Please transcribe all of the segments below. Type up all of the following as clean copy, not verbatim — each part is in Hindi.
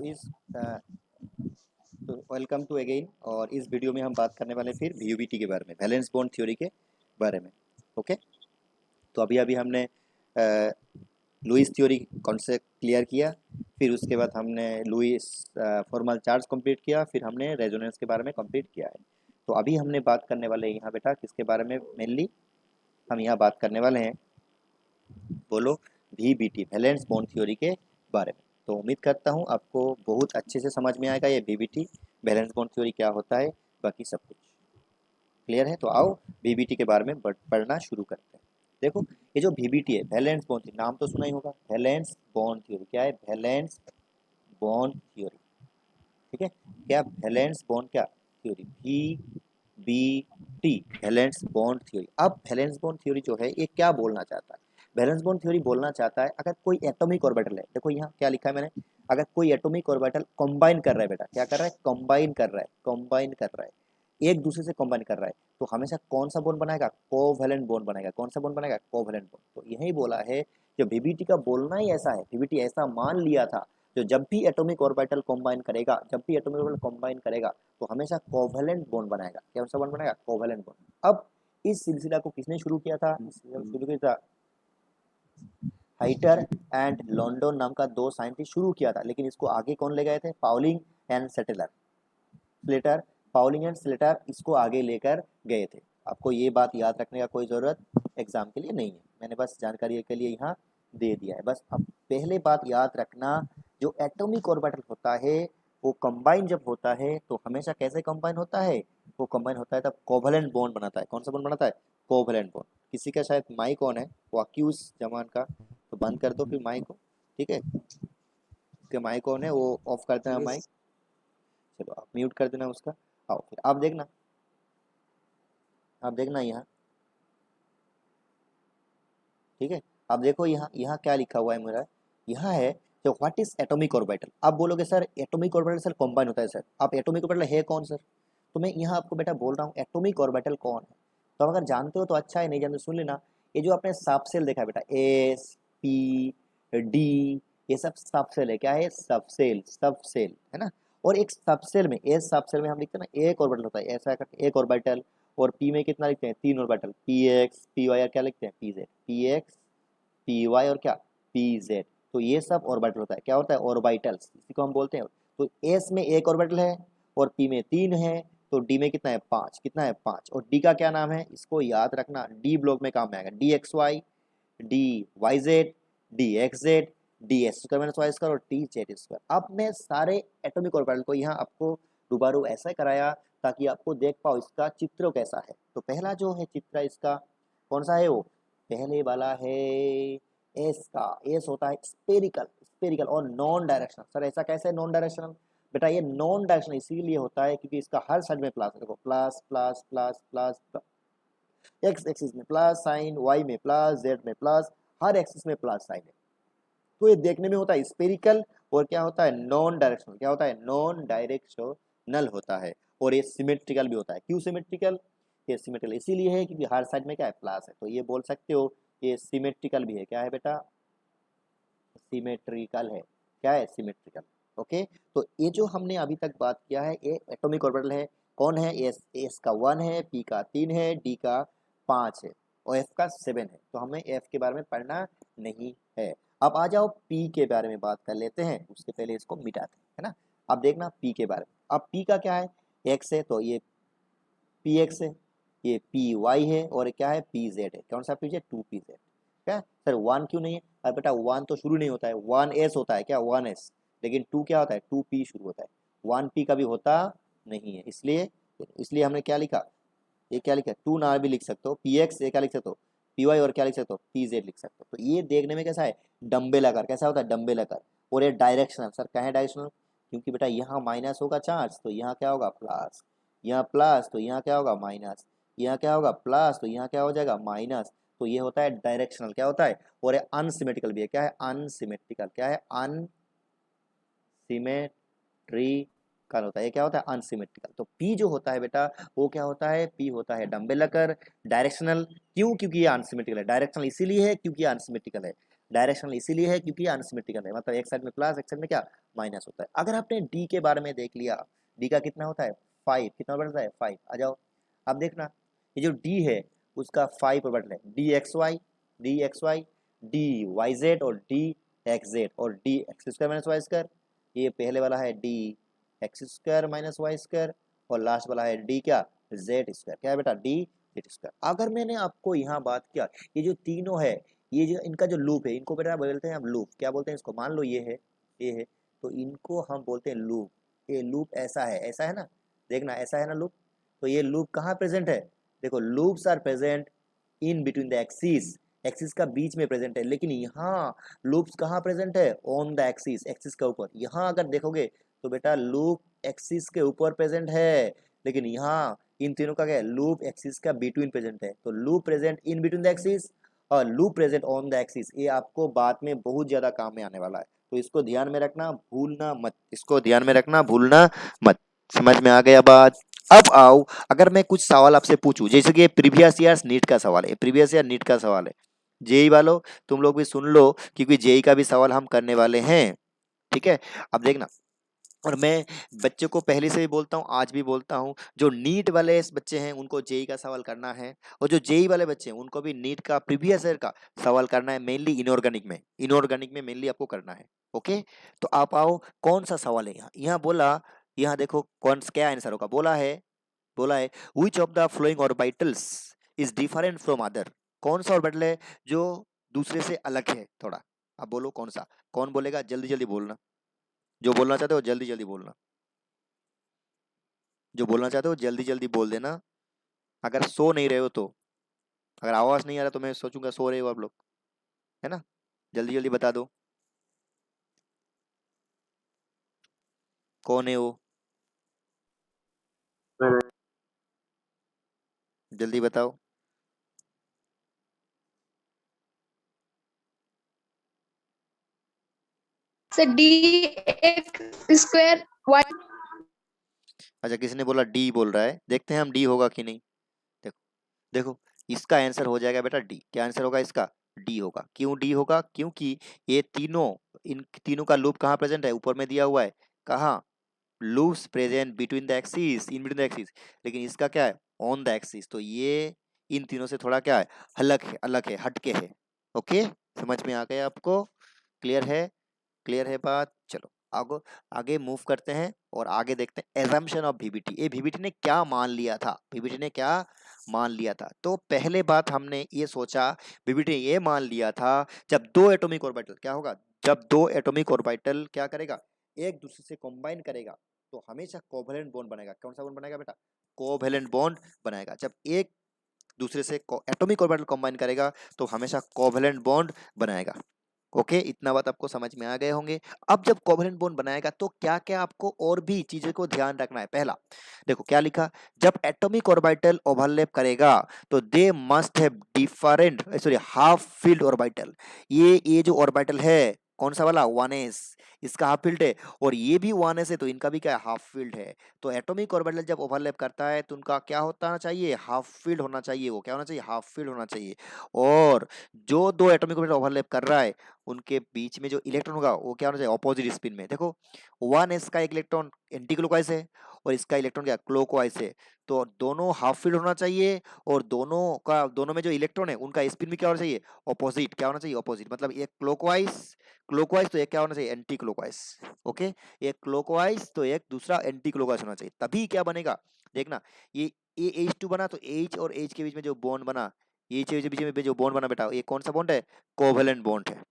इस वेलकम टू अगेन। और इस वीडियो में हम बात करने वाले फिर VUBT के बारे में, वैलेंस बॉन्ड थ्योरी के बारे में। ओके, तो अभी अभी हमने लुईस थ्योरी कॉन्सेप्ट क्लियर किया, फिर उसके बाद हमने लुईस फॉर्मल चार्ज कंप्लीट किया, फिर हमने रेजोनेंस के बारे में कंप्लीट किया है। तो अभी हमने बात करने वाले हैं यहाँ बेटा किसके बारे में, मेनली हम यहाँ बात करने वाले हैं, बोलो, VBT वैलेंस बॉन्ड थ्योरी के बारे में। तो उम्मीद करता हूँ आपको बहुत अच्छे से समझ में आएगा ये VBT वैलेंस बॉन्ड थ्योरी क्या होता है, बाकी सब कुछ क्लियर है। तो आओ VBT के बारे में पढ़ना शुरू करते हैं। देखो, ये जो VBT है, वैलेंस बॉन्ड थ्योरी, नाम तो सुना ही होगा, वैलेंस बॉन्ड थ्योरी। क्या है? Valence bond theory. ठीक है, क्या? वैलेंस बॉन्ड क्या theory, VBT valence bond theory. अब वैलेंस बॉन्ड थ्योरी जो है ये क्या बोलना चाहता है? वैलेंस बॉन्ड थ्योरी बोलना चाहता है अगर कोई एटॉमिक ऑर्बिटल है, देखो यहाँ क्या लिखा है मैंने, अगर कोई एटॉमिक ऑर्बिटल कंबाइन कर रहा है बेटा, क्या कर रहा है? कंबाइन कर रहा है, कंबाइन कर रहा है, एक दूसरे से कंबाइन कर रहा है, तो हमेशा कौन सा बॉन्ड बनाएगा? कोवैलेंट बॉन्ड बनाएगा। कौन सा बॉन्ड बनाएगा? Covalent bond. तो यही बोला है, जो VBT का बोलना ही ऐसा है, VBT ऐसा मान लिया था, जो जब भी एटॉमिक ऑर्बिटल कंबाइन करेगा, जब भी एटॉमिक ऑर्बिटल कंबाइन करेगा तो हमेशा कोवैलेंट बॉन्ड बनाएगा। क्या सा बॉन्ड बनाएगा? Covalent bond. अब इस सिलसिला को किसने शुरू किया था? शुरू किया था हाइटर एंड लॉन्डन नाम का दो साइंटिस्ट शुरू किया था, लेकिन इसको आगे कौन ले गए थे? Pauling and Slater. Pauling and Slater इसको आगे लेकर गए थे। आपको ये बात याद रखने का कोई ज़रूरत एग्जाम के लिए नहीं है, मैंने बस जानकारी के लिए यहाँ दे दिया है। बस अब पहले बात याद रखना, जो एटॉमिक ऑर्बिटल होता है वो कंबाइन जब होता है तो हमेशा कैसे कंबाइन होता है? वो कंबाइन होता है तब कोवैलेंट बॉन्ड बनाता है। कौन सा बॉन्ड बनाता है? Covalent bond. किसी का शायद माइक ऑन है, वो अक्यूज जमान का, तो बंद कर दो फिर माइक को। ठीक है, उसके माइक ऑन है, वो ऑफ कर देना माइक। चलो आप म्यूट कर देना उसका। आओ फिर आप देखना, आप देखना यहाँ। ठीक है, अब देखो यहाँ, यहाँ क्या लिखा हुआ है मेरा, यहाँ है जो व्हाट इज एटॉमिक ऑर्बिटल। आप बोलोगे sir atomic orbital sir combine होता है सर, आप एटॉमिक ऑर्बिटल है कौन सर? तो मैं यहाँ आपको बेटा बोल रहा हूँ एटॉमिक ऑर्बिटल कौन है। तो अगर जानते हो तो अच्छा है, नहीं जानते सुन लेना। ये जो आपने सब सेल देखा है बेटा, S, P, D, ये सब सब सेल है। क्या है? सब सेल, सब सेल है ना। और एक सब सेल में, एस सब सेल में हम लिखते हैं ना एक ऑर्बिटल होता है, ऐसा करके एक ऑर्बिटल। और पी में कितना लिखते हैं? तीन ऑर्बिटल, PX, PY, और क्या लिखते हैं? PZ, PX, PY और क्या? PZ। तो ये सब ऑर्बिटल होता है। क्या होता है? ऑर्बिटल्स, इसी को हम बोलते हैं। तो एस में एक ऑर्बिटल है और पी में तीन है, तो डी में कितना है? पांच। कितना है? पांच। और डी का क्या नाम है? इसको याद रखना, डी ब्लॉक में काम में आएगा, DXY, DYZ, DXZ, DS² और TZ²। अब मैं सारे एटॉमिक ऑर्बिटल को यहाँ आपको रूबरू ऐसा कराया ताकि आपको देख पाओ इसका चित्र कैसा है। तो पहला जो है चित्र इसका कौन सा है? वो पहले वाला है एस का। एस होता है स्पेरिकल, स्पेरिकल और नॉन डायरेक्शनल। सर ऐसा कैसे नॉन डायरेक्शनल? बेटा ये नॉन डायरेक्शनल इसीलिए होता है क्योंकि इसका हर साइड में प्लस है। देखो plus plus plus plus, x axis में प्लस साइन, वाई में प्लस, जेड में प्लस, हर एक्सिस में प्लस साइन है। तो ये देखने में होता है स्पेरिकल और क्या होता है? Non directional. क्या होता है? नॉन डायरेक्शनल होता है। और ये सिमेट्रिकल भी होता है। क्यों सिमेट्रिकल? ये सिमेट्रिकल इसीलिए है क्योंकि हर साइड में क्या है? प्लस है। तो ये बोल सकते हो ये सिमेट्रिकल भी है। क्या है बेटा? सिमेट्रिकल है। क्या है? सिमेट्रिकल। ओके, तो ये जो हमने अभी तक बात किया है ये एटॉमिक ऑर्बिटल है। कौन है? एस का 1 है, पी का 3 है, डी का 5 है और एफ का 7 है। तो हमें एफ के बारे में पढ़ना नहीं है। अब आ जाओ पी के बारे में बात कर लेते हैं, उसके पहले इसको मिटाते हैं, है ना। अब देखना पी के बारे में। अब पी का क्या है? एक्स है, तो ये पी एक्स है, ये पी वाई है और क्या है? पी जेड है। कौन सा पी जेड? 2 PZ। क्या सर 1 क्यों नहीं है? अरे बेटा 1 तो शुरू नहीं होता है, 1S होता है। क्या? 1S। लेकिन 2 क्या होता है? 2P शुरू होता है, 1P कभी होता नहीं है। इसलिए इसलिए हमने क्या लिखा? ये क्या लिखा? 2 ना भी लिख सकते हो, PX, ये क्या लिख सकते हो? PY, और क्या लिख सकते हो? PZ लिख सकते हो। तो ये देखने में कैसा है? डम्बेल आकार। कैसा होता है? डम्बेल आकार। और ये डायरेक्शनल। सर क्या है डायरेक्शनल? क्योंकि बेटा यहाँ माइनस होगा चार्ज, तो यहाँ क्या होगा? प्लस। यहाँ प्लस तो यहाँ क्या होगा? माइनस। यहाँ क्या होगा? प्लस तो यहाँ क्या हो जाएगा? माइनस। तो ये होता है डायरेक्शनल। क्या होता है? और ये अनसिमेट्रिकल भी है। क्या है? अनसिमेट्रिकल। क्या है? अनसिमेट्रिकल होता है। ये क्या होता है? अनसिमेट्रिकल। तो पी जो होता है बेटा वो क्या होता है? पी होता है डम्बेल आकार, डायरेक्शनल। क्यों? क्योंकि ये अनसिमेट्रिकल है। डायरेक्शनल इसीलिए है क्योंकि ये अनसिमेट्रिकल है। डायरेक्शनल इसीलिए है क्योंकि अनसिमेट्रिकल है, मतलब एक साइड में प्लस एक साइड में क्या माइनस होता है। अगर आपने डी के बारे में देख लिया, डी का कितना होता है 5, कितना बढ़ता है 5। आ जाओ अब देखना, ये जो डी है उसका 5 पर बढ़ है, D X Y D Y Z और डी एक्स जेड और D x square minus Y square. ये पहले वाला है D x square minus Y square और लास्ट वाला है डी क्या जेड स्क्वायर, क्या है बेटा डी जेड स्क्वायर। अगर मैंने आपको यहाँ बात किया, ये जो तीनों है, ये जो इनका जो लूप है, इनको बेटा बोलते हैं हम लूप, क्या बोलते हैं इसको, मान लो ये है तो इनको हम बोलते हैं लूप। ये लूप ऐसा है ना, देखना ऐसा है ना लूप, तो ये लूप कहाँ प्रेजेंट है, देखो loops are present in between the axis, axis का बीच में प्रेजेंट है, लेकिन यहाँ लूप्स कहाँ प्रेजेंट है, ऑन द एक्सिस, एक्सिस के ऊपर। यहाँ अगर देखोगे तो बेटा लूप एक्सिस के ऊपर प्रेजेंट है, लेकिन यहाँ इन तीनों का क्या है, लूप एक्सिस का बिटवीन प्रेजेंट है। तो loop present in between the axis और loop present on the axis, ये आपको बाद में बहुत ज्यादा काम में आने वाला है, तो इसको ध्यान में रखना भूलना मत, इसको ध्यान में रखना भूलना मत। समझ में आ गया बात। अब आओ, अगर मैं कुछ सवाल आपसे पूछूं, जैसे कि प्रीवियस ईयर नीट का सवाल है, प्रीवियस ईयर नीट का सवाल है, जेई वालों तुम लोग भी सुन लो क्योंकि जेई का भी सवाल हम करने वाले हैं, ठीक है। अब देखना, और मैं बच्चे को पहले से भी बोलता हूँ, आज भी बोलता हूँ, जो नीट वाले बच्चे हैं उनको जेई का सवाल करना है, और जो जेई वाले बच्चे हैं उनको भी नीट का प्रीवियस ईयर का सवाल करना है, मेनली इनऑर्गेनिक में मेनली आपको करना है। ओके, तो आप आओ, कौन सा सवाल है यहाँ, यहाँ बोला, यहाँ देखो कौन क्या आंसर होगा, बोला है which of the flowing orbitals is different from other, कौन सा ऑर्बिटल है जो दूसरे से अलग है थोड़ा। अब बोलो कौन सा, कौन बोलेगा, जल्दी जल्दी बोलना, जो बोलना चाहते हो जल्दी जल्दी बोलना, जो बोलना चाहते हो जल्दी जल्दी बोल देना। अगर सो नहीं रहे हो तो, अगर आवाज नहीं आ रहा तो मैं सोचूंगा सो रहे हो आप लोग, है ना, जल्दी जल्दी बता दो कौन है वो, जल्दी बताओ। Sir d x square y. अच्छा किसी ने बोला डी बोल रहा है, देखते हैं हम डी होगा कि नहीं। देखो देखो, इसका आंसर हो जाएगा बेटा डी, क्या आंसर होगा इसका, डी होगा। क्यों डी होगा, क्योंकि ये तीनों, इन तीनों का लूप कहाँ प्रेजेंट है, ऊपर में दिया हुआ है, कहाँ, loops present between the axis, in between the axis, लेकिन इसका क्या है ऑन द एक्सिस, तो ये इन तीनों से थोड़ा क्या है, अलग है, हटके है। ओके, समझ में आ गया आपको, क्लियर है, क्लियर है बात। चलो आगे, आगे मूव करते हैं और आगे देखते हैं एजम्पशन ऑफ वीबीटी। ये वीबीटी ने क्या मान लिया था, वीबीटी ने क्या मान लिया था, तो पहले बात हमने ये सोचा, वीबीटी ने ये मान लिया था जब दो एटॉमिक ऑर्बिटल क्या होगा, जब दो एटॉमिक ऑर्बिटल क्या करेगा, एक दूसरे से कंबाइन करेगा तो हमेशा कोवैलेंट बॉन्ड बनेगा। कौन सा बॉन्ड बनेगा बेटा, कोवैलेंट बॉन्ड बनाएगा। जब एक दूसरे से एटॉमिक ऑर्बिटल कंबाइन करेगा तो हमेशा कोवैलेंट बॉन्ड बनाएगा। ओके, इतना बात आपको समझ में आ गए होंगे। अब जब कोवैलेंट बॉन्ड बनाएगा तो क्या क्या आपको और भी चीजें को ध्यान रखना है। पहला देखो क्या लिखा, जब एटॉमिक ऑर्बिटल ओवरलैप करेगा तो they must have different sorry half filled orbital. ये जो ऑर्बिटल है कौन सा वाला 1s, इसका हाफ फील्ड है, और ये भी 1s है तो इनका भी क्या है हाफ फील्ड है। तो एटॉमिक ऑर्बिटल जब ओवरलैप करता है तो उनका क्या होना चाहिए, हाफ फील्ड होना चाहिए, वो क्या होना चाहिए, हाफ फील्ड होना चाहिए। और जो दो एटॉमिक ऑर्बिटल ओवरलैप कर रहा है उनके बीच में जो इलेक्ट्रॉन होगा वो क्या होना चाहिए, ऑपोजिट स्पिन में। देखो 1s का एक इलेक्ट्रॉन एंटी क्लॉकवाइज है और इसका इलेक्ट्रॉन क्या क्लॉकवाइज है, तो दोनों हाफ फील्ड होना चाहिए, और दोनों में जो इलेक्ट्रॉन है उनका स्पिन भी क्या होना चाहिए, ऑपोजिट, क्या होना चाहिए, ऑपोजिट, मतलब एक क्लॉकवाइज क्लॉकवाइज तो एक क्या होना चाहिए, एंटी क्लॉकवाइज। ओके, एक क्लॉकवाइज तो एक दूसरा एंटी क्लॉकवाइज होना चाहिए, तभी क्या बनेगा, देखना ये H2 बना तो H और H के बीच में जो बॉन्ड बना, H के बीच में जो बॉन्ड बना बेटा, ये कौन सा बॉन्ड है, कोवेलेंट बॉन्ड है।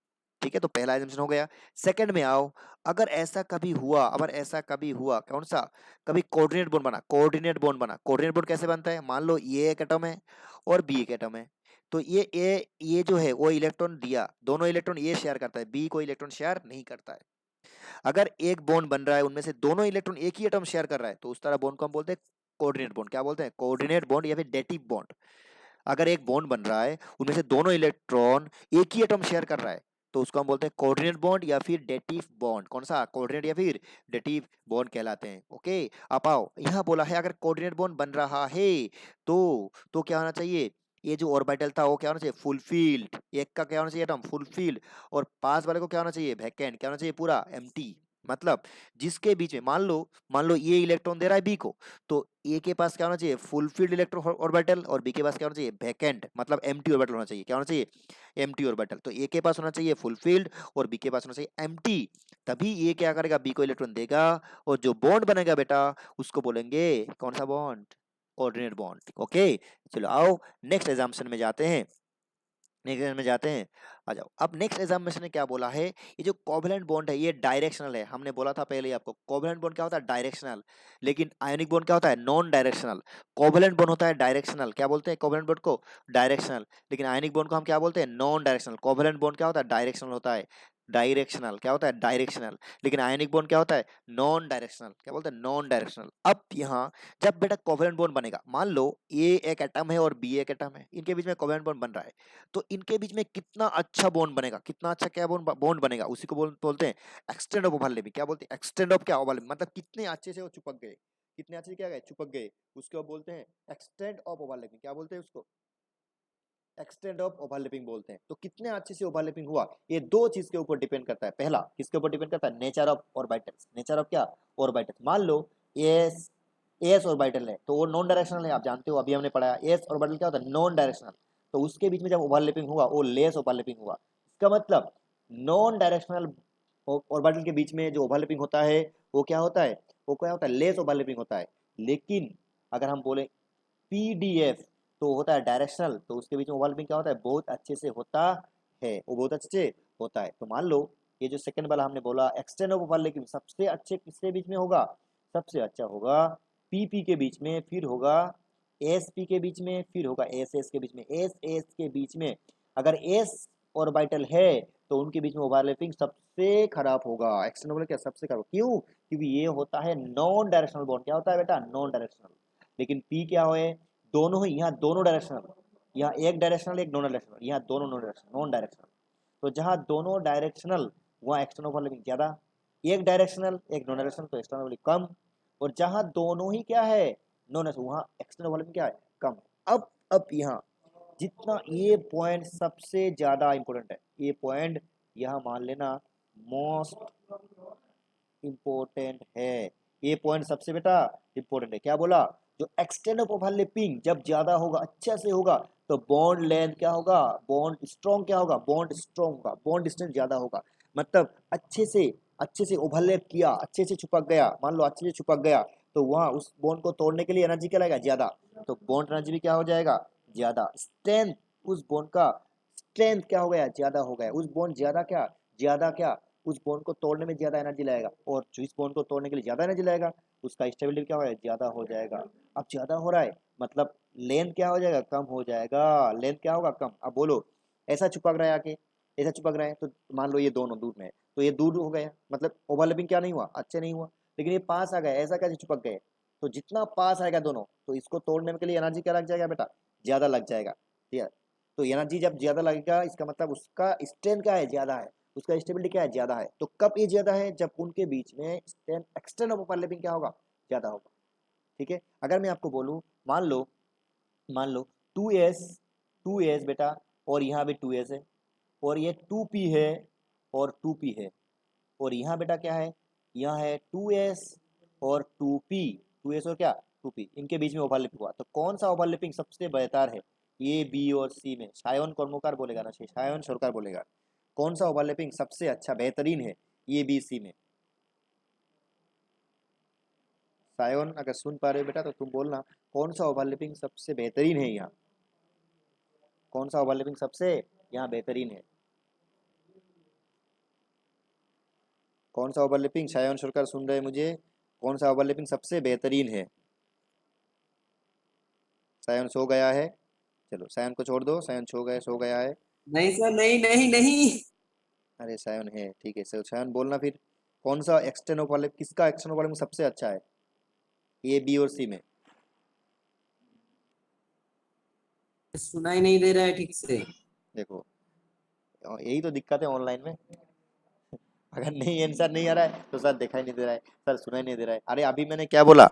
ठीक है, तो पहला एजम्पशन हो गया। सेकंड में आओ, अगर ऐसा कभी हुआ कौन सा, कभी कोऑर्डिनेट बॉन्ड कैसे बनता है, मान लो ये एक एटम है और बी एक एटम है, तो ये जो है वो इलेक्ट्रॉन दिया, दोनों इलेक्ट्रॉन ये शेयर करता है, बी को इलेक्ट्रॉन शेयर नहीं करता है। अगर एक बॉन्ड बन रहा है उनमें से दोनों इलेक्ट्रॉन एक ही एटम शेयर कर रहा है तो उस तरह बॉन्ड को हम बोलते हैं कोऑर्डिनेट बॉन्ड। क्या बोलते हैं, कोऑर्डिनेट बॉन्ड या फिर डेटिव बॉन्ड। अगर एक बॉन्ड बन रहा है उनमें से दोनों इलेक्ट्रॉन एक ही एटम शेयर कर रहा है तो उसको हम बोलते हैं कोऑर्डिनेट बॉन्ड या फिर डेटिव बॉन्ड। कौन सा, कोऑर्डिनेट या फिर डेटिव बॉन्ड कहलाते हैं। ओके, आप आओ, यहाँ बोला है अगर कोऑर्डिनेट बॉन्ड बन रहा है तो क्या होना चाहिए, ये जो ऑर्बिटल था वो क्या होना चाहिए, फुलफिल्ड। एक का क्या होना चाहिए टर्म, फुलफिल्ड। और पास वाले को क्या होना चाहिए, वैकेंट। क्या होना चाहिए, पूरा एम्प्टी। मतलब जिसके बीच में मान लो ये इलेक्ट्रॉन दे रहा है बी को, तो ए के पास क्या होना चाहिए, फुलफिल्ड इलेक्ट्रॉन ऑर्बिटल, और बी के पास क्या होना चाहिए, वैकेंट, मतलब एम्प्टी ऑर्बिटल होना चाहिए। क्या होना चाहिए, एम्प्टी ऑर्बिटल। तो ए के पास होना चाहिए फुलफिल्ड और बी के पास होना चाहिए एम्प्टी। तभी ये क्या करेगा, बी को इलेक्ट्रॉन देगा, और जो बॉन्ड बनेगा बेटा उसको बोलेंगे कौन सा बॉन्ड, कोऑर्डिनेट बॉन्ड। ओके, चलो आओ नेक्स्ट एग्जाम्पशन में जाते हैं। आ जाओ। अब नेक्स्ट एग्जामिनेशन ने क्या बोला है, ये जो कोवैलेंट बॉन्ड है ये डायरेक्शनल है। हमने बोला था पहले ही आपको, कोवैलेंट बॉन्ड क्या होता है, डायरेक्शनल। लेकिन आयनिक बॉन्ड क्या होता है, नॉन डायरेक्शनल। कोवैलेंट बॉन्ड होता है डायरेक्शनल, क्या बोलते हैं कोवैलेंट बॉन्ड को, डायरेक्शनल। लेकिन आयनिक बॉन्ड को हम क्या बोलते हैं, नॉन डायरेक्शनल। कोवैलेंट बॉन्ड क्या होता है, डायरेक्शनल होता है, डायरेक्शनल। क्या होता है, डायरेक्शनल। लेकिन आयनिक बॉन्ड क्या होता है, नॉन डायरेक्शनल। क्या बोलते हैं, नॉन डायरेक्शनल। अब यहाँ जब बेटा कोवैलेंट बॉन्ड बनेगा, मान लो ए एक एटम है और बी एक एटम है, इनके बीच में कोवैलेंट बॉन्ड बन रहा है, तो इनके बीच में कितना अच्छा बॉन्ड बनेगा, कितना अच्छा क्या बॉन्ड बनेगा, उसी को बोलते हैं एक्सटेंड ऑफ ओवरलैपिंग। क्या बोलते हैं, एक्सटेंड ऑफ क्या, ओवरलैपिंग, मतलब कितने अच्छे से वो चिपक गए, कितने अच्छे से क्या गए, चिपक गए, उसको बोलते हैं एक्सटेंड ऑफ ओवरलैपिंग। क्या बोलते हैं उसको, एक्सटेंड ऑफ ओवरलैपिंग बोलते हैं। तो कितने अच्छे से ओवरलैपिंग हुआ, ये दो चीज के ऊपर डिपेंड करता है। पहला किसके ऊपर डिपेंड करता है, nature of orbitals. Nature of क्या, ऑर्बिटल्स। मान लो एस एस ऑर्बिटल है तो वो नॉन डायरेक्शनल है, आप जानते हो अभी हमने पढ़ा एस ऑर्बिटल क्या होता है, नॉन डायरेक्शनल। तो उसके बीच में जब ओवरलैपिंग हुआ वो लेस ओवरलैपिंग हुआ। इसका मतलब नॉन डायरेक्शनल ऑर्बिटल के बीच में जो ओवरलैपिंग होता है वो क्या होता है, वो क्या होता है, लेस ओवरलैपिंग होता है। लेकिन अगर हम बोले पीडीएफ तो होता है डायरेक्शनल, तो उसके बीच में ओवरलैपिंग क्या होता है, बहुत अच्छे से होता है, वो बहुत अच्छे से होता है। तो मान लो ये जो सेकंड वाला हमने बोला एक्सटेंड ऑफ ओवरलैपिंग सबसे अच्छे किसके बीच में होगा, सबसे अच्छा होगा पीपी के बीच में, फिर होगा एसपी के बीच में, फिर होगा एस एस के बीच में। एस एस के बीच में अगर एस ऑर्बिटल है तो उनके बीच में ओवरलैपिंग सबसे खराब होगा, एक्सटेंड ओवरलैपिंग क्या सबसे खराब, क्यों, क्योंकि ये होता है नॉन डायरेक्शनल बॉन्ड। क्या होता है बेटा, नॉन डायरेक्शनल। लेकिन पी क्या है, दोनों ही, यहाँ दोनों डायरेक्शनल, यहाँ एक डायरेक्शनल एक नॉन डायरेक्शनल, यहाँ दोनों नॉन डायरेक्शनल। तो जहाँ दोनों डायरेक्शनल वहाँ एक्सटर्नल ओवरलैपिंग ज्यादा, एक डायरेक्शनल एक नॉन डायरेक्शनल तो एक्सटर्नल ओवरलैपिंग कम। और जहाँ दोनों ही क्या है, नॉन डायरेक्शनल, वहाँ एक्सटर्नल ओवरलैपिंग क्या है, कम। अब यहाँ जितना ये पॉइंट सबसे ज्यादा इंपॉर्टेंट है, ये पॉइंट यहाँ मान लेना मोस्ट इंपॉर्टेंट है, ये पॉइंट सबसे बेटा इंपॉर्टेंट है। क्या बोला, जो एक्सटेंड ऑफ ओवरलैपिंग जब ज्यादा होगा, अच्छा से होगा, तो बॉन्ड लेंथ क्या होगा, बॉन्ड स्ट्रॉन्ग क्या होगा, बॉन्ड स्ट्रॉन्ग होगा, बॉन्ड डिस्टेंस ज्यादा होगा। मतलब अच्छे से ओवरलैप किया, अच्छे से चिपक गया, मान लो अच्छे से चिपक गया, तो वहां उस बॉन्ड को तोड़ने के लिए एनर्जी क्या लगेगा, ज्यादा। तो बॉन्ड एनर्जी भी क्या हो जाएगा, ज्यादा। स्ट्रेंथ उस बॉन्ड का, स्ट्रेंथ क्या हो गया, ज्यादा हो गया। उस बॉन्ड ज्यादा क्या, उस बॉन्ड को तोड़ने में ज्यादा एनर्जी लगेगा, और जो इस बॉन्ड को तोड़ने के लिए ज्यादा एनर्जी लगेगा उसका स्टेबिलिटी क्या हो जाएगा, ज्यादा हो जाएगा। अब ज्यादा हो रहा है मतलब लेंथ क्या हो जाएगा, कम हो जाएगा। लेंथ क्या होगा, कम। अब बोलो ऐसा चिपक रहा है आके, ऐसा चिपक रहा है, तो मान लो ये दोनों दूर में है, तो ये दूर हो गया, मतलब ओवरलैपिंग क्या नहीं हुआ, अच्छे नहीं हुआ। लेकिन ये पास आ गया, ऐसा कैसे चिपक गए, तो जितना पास आएगा दोनों, तो इसको तोड़ने के लिए एनर्जी क्या लग जाएगा बेटा, ज्यादा लग जाएगा, ठीक है। तो एनर्जी जब ज्यादा लगेगा इसका मतलब उसका स्ट्रेंथ क्या है, ज्यादा है, उसका स्टेबिलिटी क्या है, ज्यादा है। तो कब ये ज्यादा है, जब उनके बीच में एक्सटर्नल ओवरलैपिंग क्या होगा, ज्यादा होगा। ठीक है, अगर मैं आपको बोलूं, मान लो 2s बेटा, और यहाँ भी 2s है, और ये 2p है और 2p है, और यहाँ बेटा क्या है, यहाँ है 2s और 2p, 2s और क्या 2p, इनके बीच में ओवरलैपिंग हुआ, तो कौन सा ओवरलैपिंग सबसे बेहतर है, ए बी और सी में। शायन कर्मकार बोलेगा ना, शायन सरकार बोलेगा, कौन सा ओवरलैपिंग सबसे अच्छा बेहतरीन है ए बी सी में। सायोन अगर सुन पा रहे हो बेटा तो तुम बोलना, कौन सा ओवरलैपिंग सबसे बेहतरीन है यहाँ, कौन सा ओवरलैपिंग सबसे यहाँ बेहतरीन है, कौन सा ओवरलैपिंग, सायोन सरकार सुन रहे हैं मुझे, कौन सा ओवरलैपिंग सबसे बेहतरीन है। सायन सो गया है, चलो सायन को छोड़ दो, सायन सो गया है। नहीं सर, नहीं नहीं नहीं। अरे सायन है, ठीक है, चलो सायन बोलना फिर, कौन सा एक्सटर्नल वाले, किसका एक्सटर्नल वाले में सबसे अच्छा है ए बी और सी में। सुनाई नहीं दे रहा है ठीक से। देखो यही तो दिक्कत है ऑनलाइन में, अगर नहीं आंसर नहीं आ रहा है तो सर दिखाई नहीं दे रहा है, सर सुनाई नहीं दे रहा है। अरे अभी मैंने क्या बोला,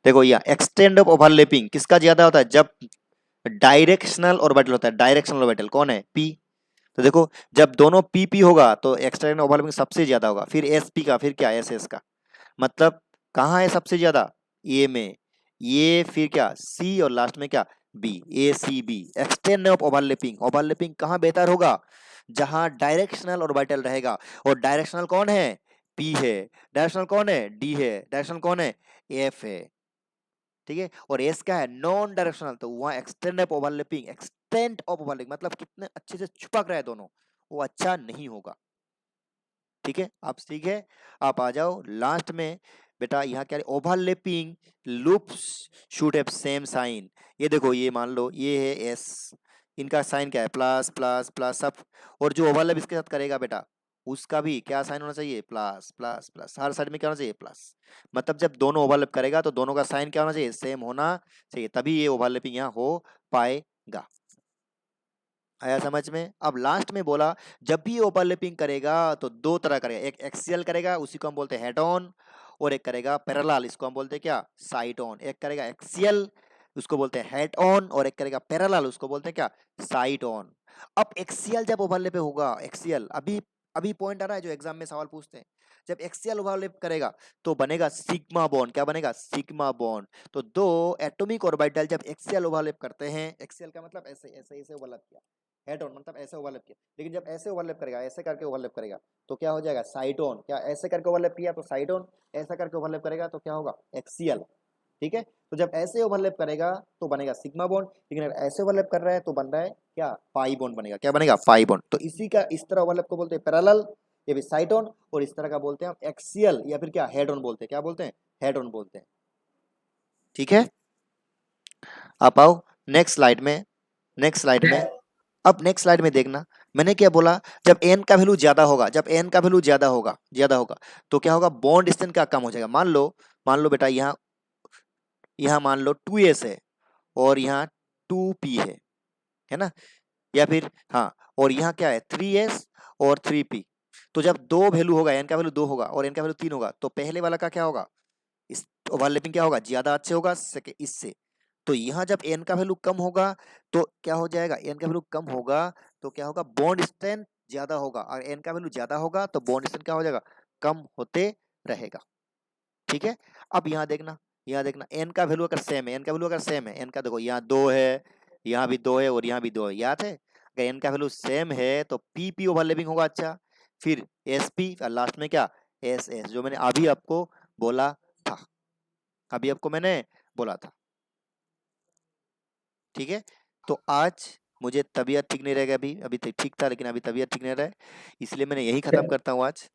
देखो यहाँ एक्सटेंड ऑफ ओवरलैपिंग किसका ज्यादा होता है, जब डायरेक्शनल ऑर्बिटल होता है। डायरेक्शनल ऑर्बिटल कौन है? पी। तो देखो जब दोनों पी पी होगा तो एक्सटर्नल ओवरलैपिंग सबसे ज्यादा होगा, फिर एस पी का, फिर क्या एस एस का। मतलब कहाँ है सबसे ज्यादा? ए में, ये फिर क्या सी, और लास्ट में क्या B, A C B. Extend of overlapping, overlapping कहाँ बेहतर होगा? जहां डायरेक्शनल ऑर्बिटल रहेगा। और डायरेक्शनल कौन है? पी है। डायरेक्शनल कौन है? डी है। डायरेक्शनल कौन है? एफ है। ठीक है। और एस क्या है? Non directional. तो वहां extend of overlapping, extend of overlapping मतलब कितने अच्छे से चिपक रहे हैं दोनों, वो अच्छा नहीं होगा। ठीक है, आप ठीक है। आप आ जाओ लास्ट में। बेटा यहाँ क्या है? Overlapping loops should have same sign. ये देखो, ये मान लो ये है एस, इनका साइन क्या है? प्लस प्लस प्लस सब। और जो ओवरलैप इसके साथ करेगा बेटा, उसका भी क्या साइन होना चाहिए? Plus plus plus. हर साइड में क्या होना चाहिए? प्लस। मतलब जब दोनों ओवरलैप करेगा तो दोनों का साइन क्या होना चाहिए? सेम होना चाहिए, तभी ये ओवरलैपिंग यहाँ हो पाएगा। आया समझ में? अब लास्ट में बोला जब भी ओवरलैपिंग करेगा तो दो तरह करेगा, एक एक्सियल करेगा उसी को हम बोलते हैं हेड ऑन, और एक करेगा पैरेलल, इसको हम बोलते हैं क्या? Side on. एक करेगा एक्सियल, उसको बोलते हैं हेड ऑन, और एक करेगा पैरेलल, उसको बोलते हैं क्या? Side on. अब एक्सियल जब ओवरलैप होगा, एक्सियल अभी अभी पॉइंट आ रहा है जो एग्जाम में सवाल पूछते हैं। जब एक्सियल ओवरलैप करेगा तो बनेगा सिग्मा बॉन्ड। क्या बनेगा? Sigma bond. तो दो एटॉमिक ऑर्बिटल जब एक्सियल ओवरलैप करते हैं, एक्सियल का मतलब ऐसे ऐसे ऐसे ओवरलैप किया, हेड ऑन मतलब ऐसे ओवरलैप किया, लेकिन जब ऐसे ओवरलैप करेगा, ऐसे करके ओवरलैप करेगा, तो क्या हो जाएगा? Side on. क्या ऐसे करके ओवरलैप किया तो साइड ऑन, ऐसा करके ओवरलैप करेगा तो क्या होगा? एक्सियल। ठीक है। तो जब ऐसे ओवरलैप करेगा तो बनेगा सिग्मा बॉन्ड, लेकिन अगर ऐसे ओवरलैप कर रहा है तो बन रहा है क्या? पाई बॉन्ड बनेगा। क्या बनेगा? Pi bond. तो इसी का इस तरह ओवरलैप को बोलते हैं पैरेलल, ये भी साइड ऑन, और इस तरह का बोलते हैं हम एक्सियल, या फिर क्या हेड ऑन बोलते हैं। क्या बोलते हैं? हेड ऑन बोलते हैं। ठीक है। आप आओ नेक्स्ट स्लाइड में। नेक्स्ट स्लाइड में, अब नेक्स्ट स्लाइड में देखना मैंने क्या बोला। जब एन का वैल्यू ज्यादा होगा, जब एन का वैल्यू ज्यादा होगा तो क्या होगा? बॉन्ड स्ट्रेंथ का कम हो जाएगा। मान लो बेटा यहाँ यहाँ मान लो 2s है और यहाँ 2p है ना? या फिर हाँ, और यहाँ क्या है? 3s और 3p। तो जब दो वैल्यू होगा, एन का वैल्यू 2 होगा और एन का वैल्यू 3 होगा, तो पहले वाला का क्या होगा? इस ओवरलैपिंग क्या होगा? ज्यादा अच्छे होगा इससे। तो यहाँ जब एन का वैल्यू कम होगा तो क्या हो जाएगा? एन का वैल्यू कम होगा तो क्या होगा? बॉन्ड स्ट्रेंथ ज्यादा होगा, और एन का वैल्यू ज्यादा होगा तो बॉन्ड स्ट्रेंथ क्या हो जाएगा? कम होते रहेगा। ठीक है। अब यहाँ देखना एन का वैल्यू अगर सेम है, एन का वैल्यू अगर सेम है, एन का देखो यहाँ 2 है, यहाँ भी 2 है, और यहाँ भी 2 है, याद है? अगर एन का वैल्यू सेम है तो पी पी ओवरलैपिंग होगा अच्छा, फिर एस पी, और लास्ट में क्या? एस एस, जो मैंने अभी आपको बोला था। अभी आपको मैंने बोला था। ठीक है। तो आज मुझे तबीयत ठीक नहीं रहेगा, अभी अभी तक ठीक था लेकिन अभी तबीयत ठीक नहीं रहा है, इसलिए मैंने यही खत्म करता हूँ आज।